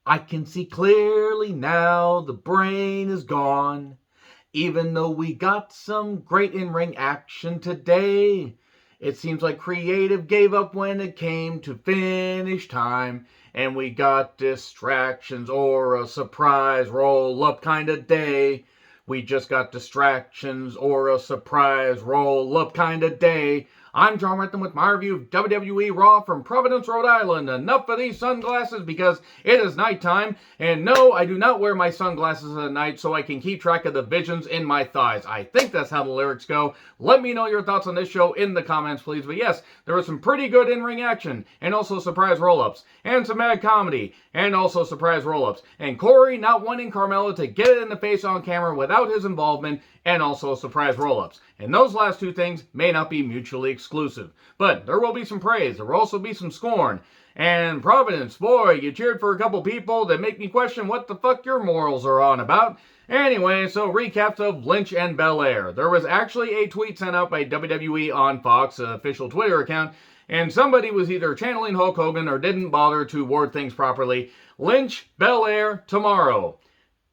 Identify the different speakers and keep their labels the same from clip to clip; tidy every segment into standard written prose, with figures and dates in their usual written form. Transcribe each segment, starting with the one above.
Speaker 1: I can see clearly now the brain is gone. Even though we got some great in-ring action today, it seems like creative gave up when it came to finish time. And we got distractions or a surprise roll-up kind of day. We just got distractions or a surprise roll-up kind of day. I'm John Rentham with my review of WWE Raw from Providence, Rhode Island. Enough of these sunglasses because it is nighttime. And no, I do not wear my sunglasses at night so I can keep track of the visions in my thighs. I think that's how the lyrics go. Let me know your thoughts on this show in the comments, please. But yes, there was some pretty good in-ring action and also surprise roll-ups and some mad comedy and also surprise roll-ups. And Corey not wanting Carmella to get it in the face on camera without his involvement and also surprise roll-ups. And those last two things may not be mutually exclusive. But there will be some praise. There will also be some scorn. And Providence, boy, you cheered for a couple people that make me question what the fuck your morals are on about. Anyway, so recaps of Lynch and Belair. There was actually a tweet sent out by WWE on Fox, official Twitter account, and somebody was either channeling Hulk Hogan or didn't bother to word things properly. Lynch, Belair, tomorrow.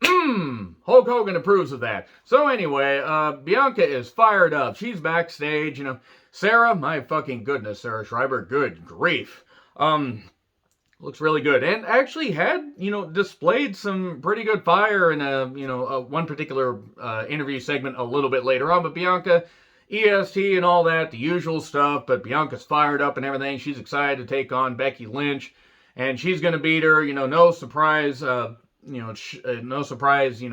Speaker 1: Hulk Hogan approves of that. So anyway, Bianca is fired up. She's backstage, Sarah, my fucking goodness, Sarah Schreiber, good grief. Looks really good. And actually had, displayed some pretty good fire in one particular interview segment a little bit later on. But Bianca, EST and all that, the usual stuff. But Bianca's fired up and everything. She's excited to take on Becky Lynch. And she's going to beat her, no surprise, no surprise,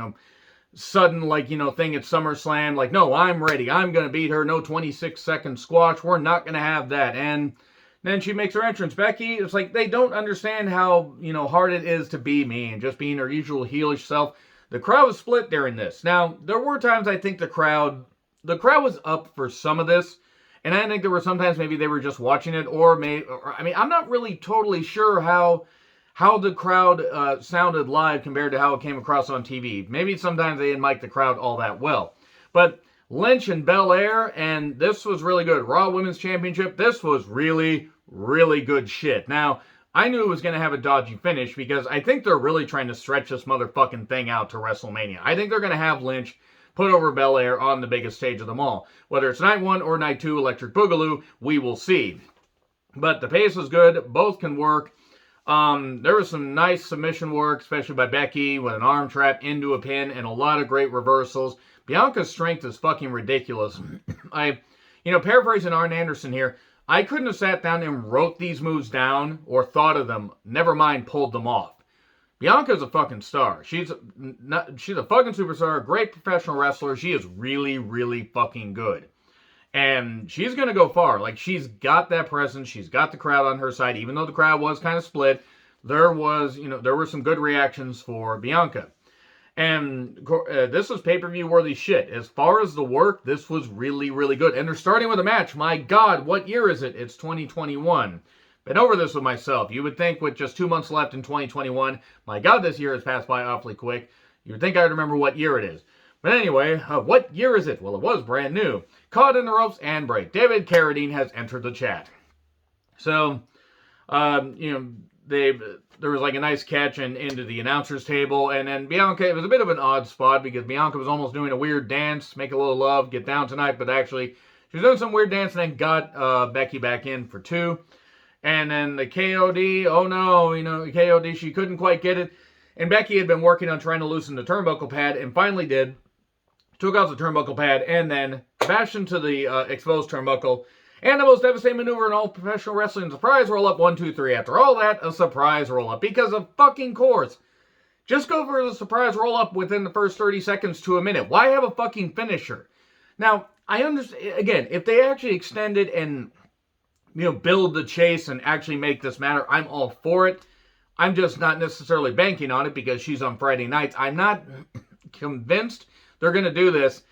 Speaker 1: sudden, thing at SummerSlam. Like, no, I'm ready. I'm going to beat her. No 26-second squash. We're not going to have that. And then she makes her entrance. Becky, it's like they don't understand how, hard it is to be me and just being her usual heelish self. The crowd was split during this. Now, there were times I think the crowd was up for some of this. And I think there were sometimes maybe they were just watching it I'm not really totally sure how the crowd sounded live compared to how it came across on TV. Maybe sometimes they didn't mic the crowd all that well. But Lynch and Belair, and this was really good. Raw Women's Championship, this was really, really good shit. Now, I knew it was going to have a dodgy finish because I think they're really trying to stretch this motherfucking thing out to WrestleMania. I think they're going to have Lynch put over Belair on the biggest stage of them all. Whether it's night one or night two, Electric Boogaloo, we will see. But the pace was good. Both can work. There was some nice submission work, especially by Becky with an arm trap into a pin and a lot of great reversals. Bianca's strength is fucking ridiculous. Paraphrasing Arn Anderson here, I couldn't have sat down and wrote these moves down or thought of them, never mind pulled them off. Bianca's a fucking star. She's a fucking superstar, a great professional wrestler. She is really, really fucking good. And she's going to go far. Like, she's got that presence. She's got the crowd on her side. Even though the crowd was kind of split, there were some good reactions for Bianca. And this was pay-per-view worthy shit. As far as the work, this was really, really good. And they're starting with a match. My God, what year is it? It's 2021. Been over this with myself. You would think with just 2 months left in 2021, my God, this year has passed by awfully quick. You would think I'd remember what year it is. But anyway, what year is it? Well, it was brand new. Caught in the ropes and break. David Carradine has entered the chat. So, there was like a nice catch into the announcer's table. And then Bianca, it was a bit of an odd spot because Bianca was almost doing a weird dance, make a little love, get down tonight. But actually, she was doing some weird dance and then got Becky back in for two. And then the KOD, oh no, KOD, she couldn't quite get it. And Becky had been working on trying to loosen the turnbuckle pad and finally did. Took out the turnbuckle pad and then bashed into the exposed turnbuckle. And the most devastating maneuver in all professional wrestling, surprise roll-up, 1, 2, 3. After all that, a surprise roll-up. Because of fucking course. Just go for the surprise roll-up within the first 30 seconds to a minute. Why have a fucking finisher? Now, I understand, again, if they actually extended and build the chase and actually make this matter, I'm all for it. I'm just not necessarily banking on it because she's on Friday nights. I'm not convinced they're going to do this.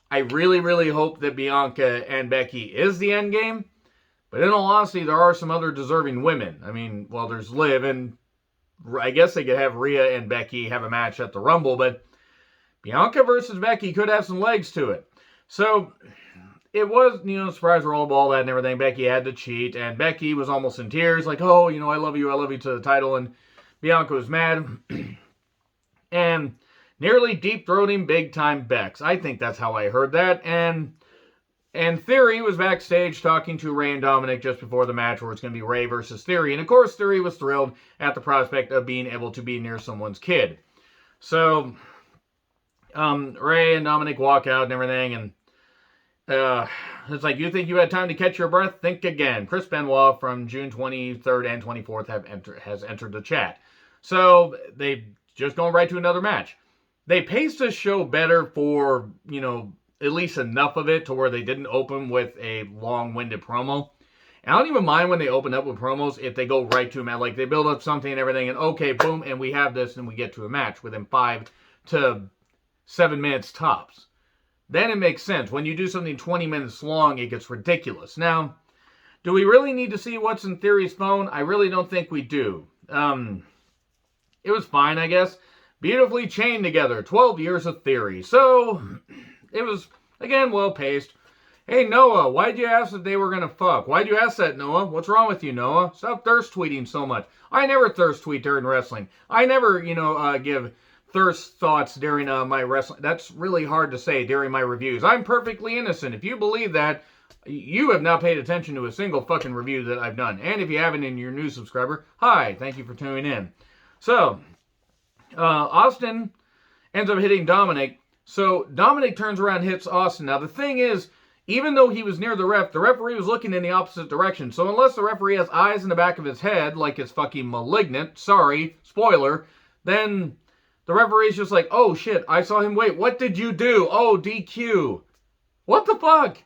Speaker 1: I really, really hope that Bianca and Becky is the end game. But in all honesty, there are some other deserving women. There's Liv, and I guess they could have Rhea and Becky have a match at the Rumble, but Bianca versus Becky could have some legs to it. So it was, surprise roll ball, that and everything. Becky had to cheat, and Becky was almost in tears, like, oh, I love you to the title. And Bianca was mad and nearly deep-throating big-time Bex. I think that's how I heard that. And Theory was backstage talking to Rey and Dominic just before the match where it's going to be Rey versus Theory. And of course, Theory was thrilled at the prospect of being able to be near someone's kid. So, Rey and Dominic walk out and everything, and it's like, you think you had time to catch your breath? Think again. Chris Benoit from June 23rd and 24th has entered the chat. So, they just going right to another match. They paced the show better for, at least enough of it to where they didn't open with a long-winded promo. And I don't even mind when they open up with promos if they go right to a match. Like, they build up something and everything, and okay, boom, and we have this, and we get to a match within 5 to 7 minutes tops. Then it makes sense. When you do something 20 minutes long, it gets ridiculous. Now, do we really need to see what's in Theory's phone? I really don't think we do. It was fine, I guess. Beautifully chained together. 12 years of Theory. So, it was, again, well-paced. Hey, Noah, why'd you ask if they were going to fuck? Why'd you ask that, Noah? What's wrong with you, Noah? Stop thirst tweeting so much. I never thirst tweet during wrestling. I never, give thirst thoughts during my wrestling. That's really hard to say during my reviews. I'm perfectly innocent. If you believe that, you have not paid attention to a single fucking review that I've done. And if you haven't and you're a new subscriber, hi, thank you for tuning in. So, Austin ends up hitting Dominic. So Dominic turns around and hits Austin. Now the thing is, even though he was near the referee was looking in the opposite direction. So unless the referee has eyes in the back of his head, like it's fucking Malignant, sorry, spoiler, then the referee's just like, oh shit, I saw him, wait, what did you do? Oh, DQ. What the fuck?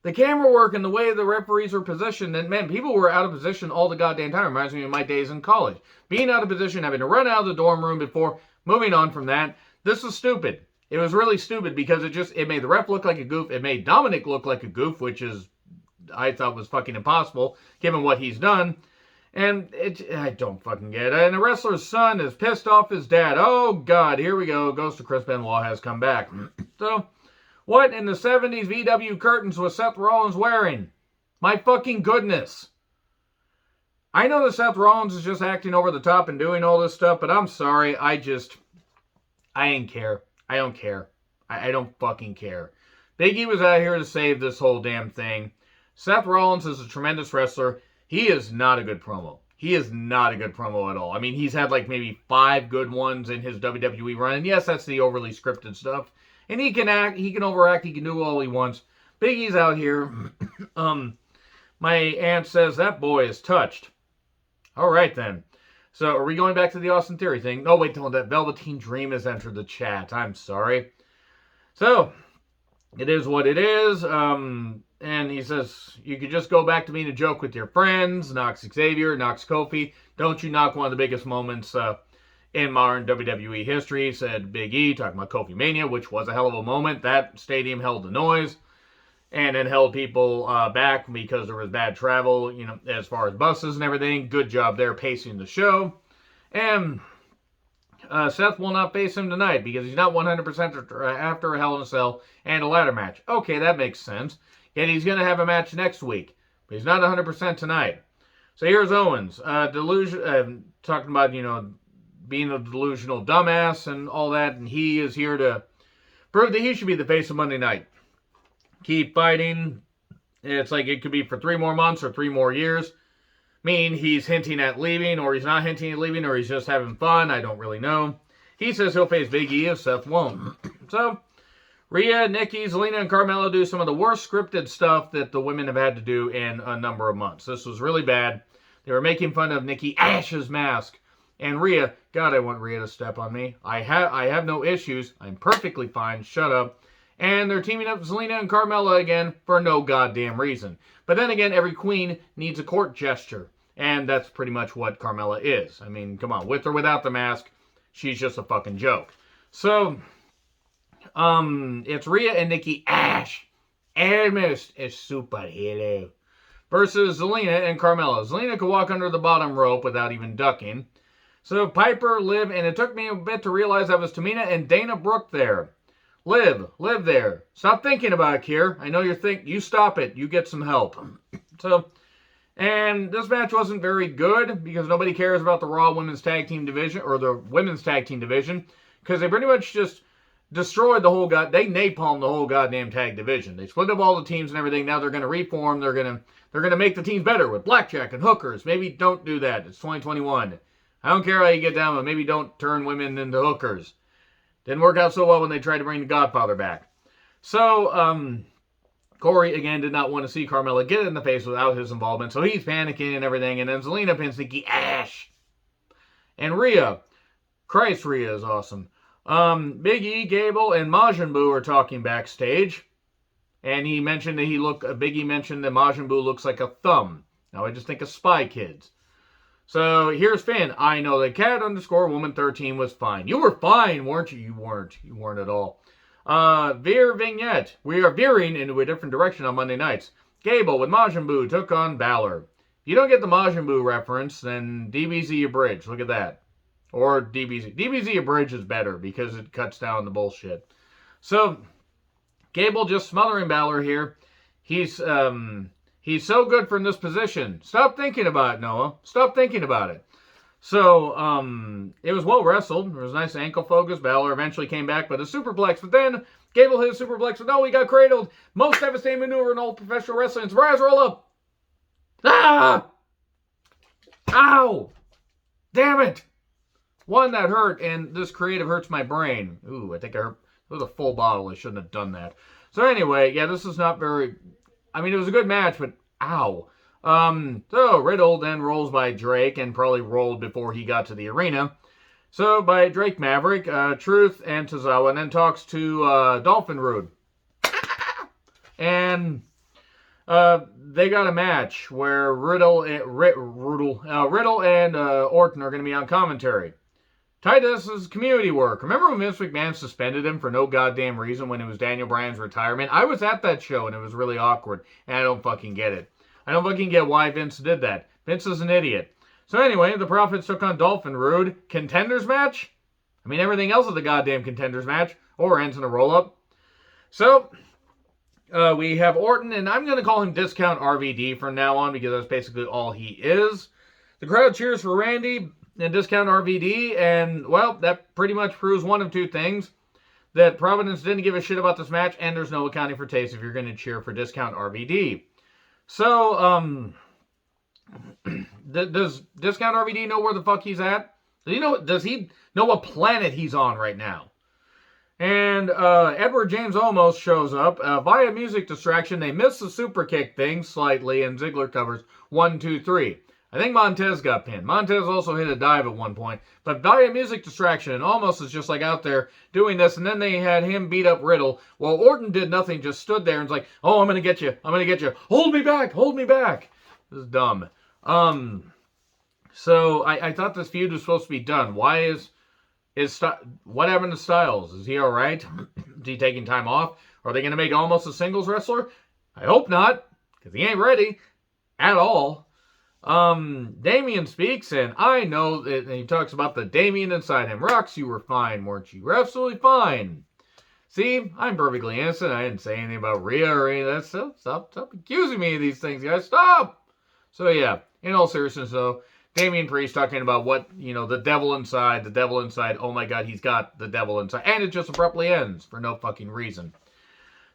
Speaker 1: The camera work and the way the referees were positioned, and man, people were out of position all the goddamn time. Reminds me of my days in college. Being out of position, having to run out of the dorm room before moving on from that. This is stupid. It was really stupid because it made the ref look like a goof. It made Dominic look like a goof, which I thought was fucking impossible, given what he's done. And I don't fucking get it. And the wrestler's son is pissed off his dad. Oh, God, here we go. Ghost of Chris Benoit has come back. So, what in the 70s VW curtains was Seth Rollins wearing? My fucking goodness. I know that Seth Rollins is just acting over the top and doing all this stuff, but I'm sorry. I ain't care. I don't care. I don't fucking care. Big E was out here to save this whole damn thing. Seth Rollins is a tremendous wrestler. He is not a good promo. He is not a good promo at all. I mean, he's had like maybe 5 good ones in his WWE run. And yes, that's the overly scripted stuff. And he can act, he can overact, he can do all he wants. Big E's out here. My aunt says that boy is touched. All right then. So, are we going back to the Austin Theory thing? No, wait, that Velveteen Dream has entered the chat. I'm sorry. So, it is what it is. And he says, you could just go back to being a joke with your friends. Knox Xavier, Knox Kofi. Don't you knock one of the biggest moments in modern WWE history, said Big E, talking about Kofi Mania, which was a hell of a moment. That stadium held the noise. And it held people back because there was bad travel, as far as buses and everything. Good job there pacing the show. And Seth will not face him tonight because he's not 100% after a Hell in a Cell and a ladder match. Okay, that makes sense. Yet he's going to have a match next week, but he's not 100% tonight. So here's Owens. Talking about, being a delusional dumbass and all that. And he is here to prove that he should be the face of Monday Night. Keep fighting. It's like it could be for 3 more months or 3 more years. Meaning he's hinting at leaving, or he's not hinting at leaving, or he's just having fun. I don't really know. He says he'll face Big E if Seth won't. So, Rhea, Nikki, Zelina, and Carmella do some of the worst scripted stuff that the women have had to do in a number of months. This was really bad. They were making fun of Nikki Ash's mask. And Rhea, God, I want Rhea to step on me. I have no issues. I'm perfectly fine. Shut up. And they're teaming up Zelina and Carmella again for no goddamn reason. But then again, every queen needs a court gesture. And that's pretty much what Carmella is. I mean, come on. With or without the mask, she's just a fucking joke. So, it's Rhea and Nikki Ash. Almost a superhero. Versus Zelina and Carmella. Zelina could walk under the bottom rope without even ducking. So, Piper, Liv, and it took me a bit to realize that was Tamina and Dana Brooke there. Liv there. Stop thinking about it, Kier. I know you stop it. You get some help. So, And this match wasn't very good because nobody cares about the Raw Women's Tag Team Division or the Women's Tag Team Division because they pretty much just destroyed the whole they napalmed the whole goddamn tag division. They split up all the teams and everything. Now they're going to reform. They're going to make the teams better with blackjack and hookers. Maybe don't do that. It's 2021. I don't care how you get down, but maybe don't turn women into hookers. Didn't work out so well when they tried to bring the Godfather back. So, Corey, again, did not want to see Carmella get in the face without his involvement, so he's panicking and everything, and then Zelina pins Nikki Ash. And Rhea. Christ, Rhea is awesome. Big E, Gable, and Majin Buu are talking backstage. And he mentioned that Big E mentioned that Majin Buu looks like a thumb. Now I just think of Spy Kids. So here's Finn. I know that cat_woman13 was fine. You were fine, weren't you? You weren't. You weren't at all. Veer vignette. We are veering into a different direction on Monday nights. Gable with Majin Buu took on Balor. If you don't get the Majin Buu reference, then DBZ Abridged. Look at that. Or DBZ. DBZ Abridged is better because it cuts down the bullshit. So, Gable just smothering Balor here. He's so good from this position. Stop thinking about it, Noah. Stop thinking about it. So, it was well wrestled. There was a nice ankle focus. Balor eventually came back with a superplex, but then Gable hit a superplex, but no, he got cradled. Most devastating maneuver in all professional wrestling. Surprise roll up. Ah! Ow! Damn it! One, that hurt, and this creative hurts my brain. Ooh, I think it was a full bottle. I shouldn't have done that. So anyway, yeah, this is not very... I mean, it was a good match, but ow. So Riddle then rolls by Drake and probably rolled before he got to the arena. So by Drake Maverick, Truth, and Tozawa, and then talks to Dolphin Rude. And they got a match where Riddle and Orton are going to be on commentary. Titus's community work. Remember when Vince McMahon suspended him for no goddamn reason when it was Daniel Bryan's retirement? I was at that show and it was really awkward, and I don't fucking get it. I don't fucking get why Vince did that. Vince is an idiot. So anyway, the Profits took on Dolphin Rude. Contenders match? I mean, everything else is a goddamn contenders match, or ends in a roll-up. So, we have Orton, and I'm going to call him Discount RVD from now on because that's basically all he is. The crowd cheers for Randy and Discount RVD, and, well, that pretty much proves one of two things. That Providence didn't give a shit about this match, and there's no accounting for taste if you're going to cheer for Discount RVD. So, does Discount RVD know where the fuck he's at? Does he know what planet he's on right now? And Edward James almost shows up. Via music distraction, they miss the super kick thing slightly, and Ziggler covers 1, 2, 3. I think Montez got pinned. Montez also hit a dive at one point. But via music distraction, and almost is just like out there doing this, and then they had him beat up Riddle. Well, Orton did nothing, just stood there and was like, oh, I'm going to get you. I'm going to get you. Hold me back. Hold me back. This is dumb. So I thought this feud was supposed to be done. Why what happened to Styles? Is he all right? Is he taking time off? Are they going to make almost a singles wrestler? I hope not, because he ain't ready at all. Damien speaks, and I know that he talks about the Damien inside him. Rox, you were fine, weren't you? You're absolutely fine. See, I'm perfectly innocent. I didn't say anything about Rhea or any of that stuff. Stop accusing me of these things, guys. Stop! So yeah, in all seriousness though, Damian Priest talking about what, the devil inside, oh my god, he's got the devil inside. And it just abruptly ends for no fucking reason.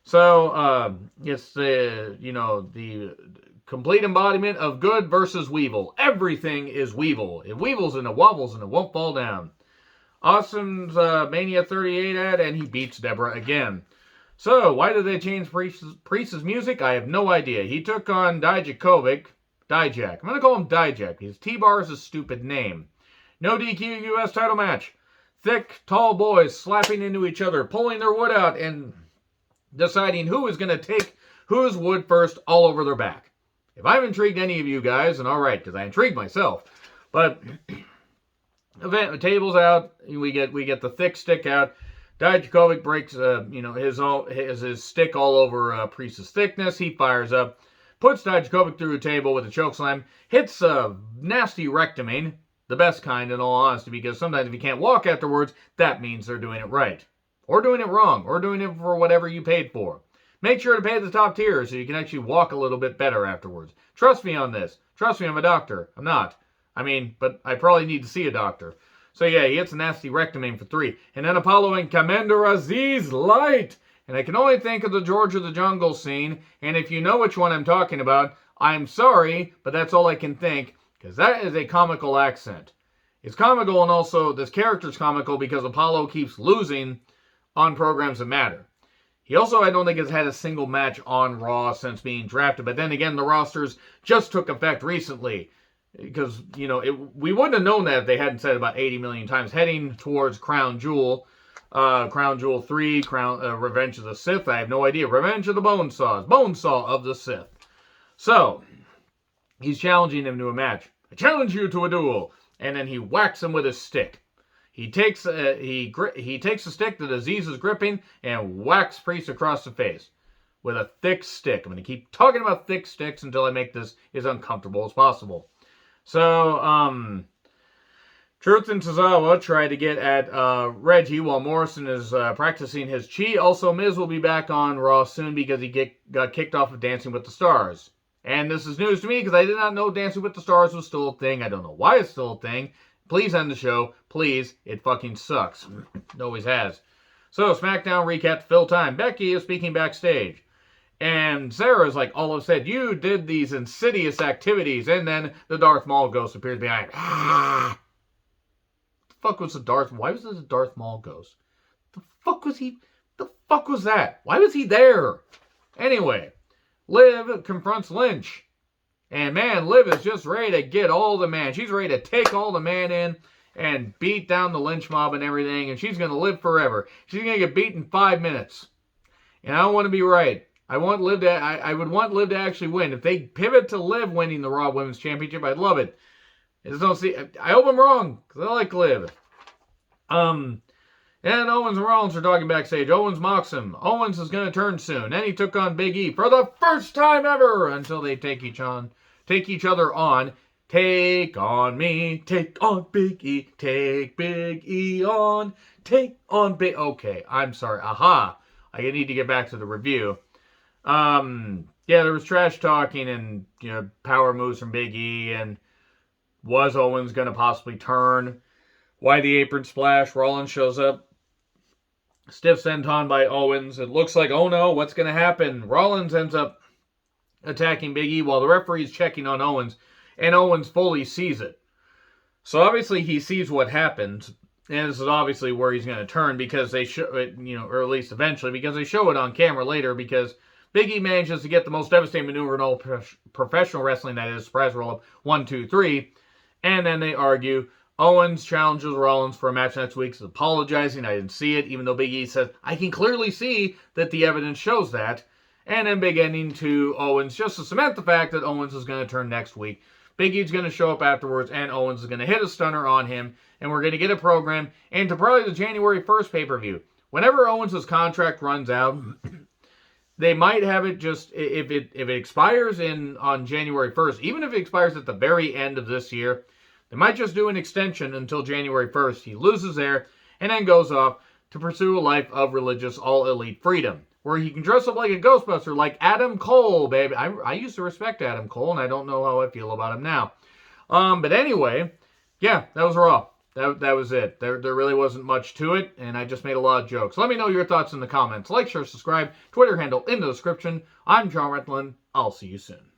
Speaker 1: So, it's the complete embodiment of good versus Weevil. Everything is Weevil. It weevils and it wobbles and it won't fall down. Awesome's Mania 38 ad, and he beats Deborah again. So, why did they change Priest's music? I have no idea. He took on Dijak. I'm going to call him Dijak because T-Bar is a stupid name. No DQ US title match. Thick, tall boys slapping into each other, pulling their wood out, and deciding who is going to take whose wood first all over their back. If I've intrigued any of you guys, and alright, because I intrigued myself, but event tables out, we get the thick stick out. Dijakovic breaks his stick all over Priest's thickness. He fires up, puts Dijakovic through a table with a chokeslam, hits a nasty rectoming, the best kind in all honesty, because sometimes if you can't walk afterwards, that means they're doing it right. Or doing it wrong, or doing it for whatever you paid for. Make sure to pay the top tier so you can actually walk a little bit better afterwards. Trust me on this. Trust me, I'm a doctor. I'm not. But I probably need to see a doctor. So yeah, he hits a nasty rectum aim for 3. And then Apollo and Commander Aziz Light. And I can only think of the George of the Jungle scene. And if you know which one I'm talking about, I'm sorry, but that's all I can think. Because that is a comical accent. It's comical, and also this character's comical because Apollo keeps losing on programs that matter. He also, I don't think, has had a single match on Raw since being drafted. But then again, the rosters just took effect recently. Because, we wouldn't have known that if they hadn't said it about 80 million times. Heading towards Crown Jewel. Crown Jewel 3, Revenge of the Sith. I have no idea. Revenge of the Bonesaws. Bonesaw of the Sith. So, he's challenging him to a match. I challenge you to a duel. And then he whacks him with his stick. He takes a stick that Aziz is gripping and whacks Priest across the face with a thick stick. I'm going to keep talking about thick sticks until I make this as uncomfortable as possible. So, Truth and Tozawa try to get at Reggie while Morrison is practicing his chi. Also, Miz will be back on Raw soon because he got kicked off of Dancing with the Stars. And this is news to me because I did not know Dancing with the Stars was still a thing. I don't know why it's still a thing. Please end the show. Please. It fucking sucks. It always has. So, SmackDown recap to fill time. Becky is speaking backstage. And Sarah's like, all of a sudden, you did these insidious activities. And then the Darth Maul ghost appears behind. Ah! The fuck was the Darth... Why was this a Darth Maul ghost? The fuck was he... The fuck was that? Why was he there? Anyway, Liv confronts Lynch. And man, Liv is just ready to get all the man. She's ready to take all the man in and beat down the Lynch mob and everything. And she's going to live forever. She's going to get beat in 5 minutes. And I don't want to be right. I would want Liv to actually win. If they pivot to Liv winning the Raw Women's Championship, I'd love it. I hope I'm wrong, because I like Liv. And Owens and Rollins are talking backstage. Owens mocks him. Owens is going to turn soon. And he took on Big E for the first time ever until they take each other on. Take on me. Take on Big E. Take Big E on. Take on Big... Okay, I'm sorry. Aha. I need to get back to the review. Yeah, there was trash talking and, power moves from Big E. And was Owens going to possibly turn? Why the apron splash? Rollins shows up. Stiff senton by Owens. It looks like, oh no, what's going to happen? Rollins ends up attacking Big E while the referee's checking on Owens, and Owens fully sees it. So obviously he sees what happens, and this is obviously where he's going to turn because they show it, or at least eventually, because they show it on camera later because Big E manages to get the most devastating maneuver in all professional wrestling, that is, surprise roll-up, 1, 2, 3, and then they argue. Owens challenges Rollins for a match next week. He's apologizing. I didn't see it, even though Big E says, I can clearly see that the evidence shows that. And then big ending to Owens, just to cement the fact that Owens is going to turn next week. Big E's going to show up afterwards, and Owens is going to hit a stunner on him, and we're going to get a program into probably the January 1st pay-per-view. Whenever Owens' contract runs out, they might have it just, if it expires on January 1st, even if it expires at the very end of this year, they might just do an extension until January 1st. He loses there and then goes off to pursue a life of religious all-elite freedom, where he can dress up like a Ghostbuster, like Adam Cole, baby. I used to respect Adam Cole, and I don't know how I feel about him now. But anyway, yeah, that was Raw. That was it. There really wasn't much to it, and I just made a lot of jokes. Let me know your thoughts in the comments. Like, share, subscribe, Twitter handle in the description. I'm John Retlin. I'll see you soon.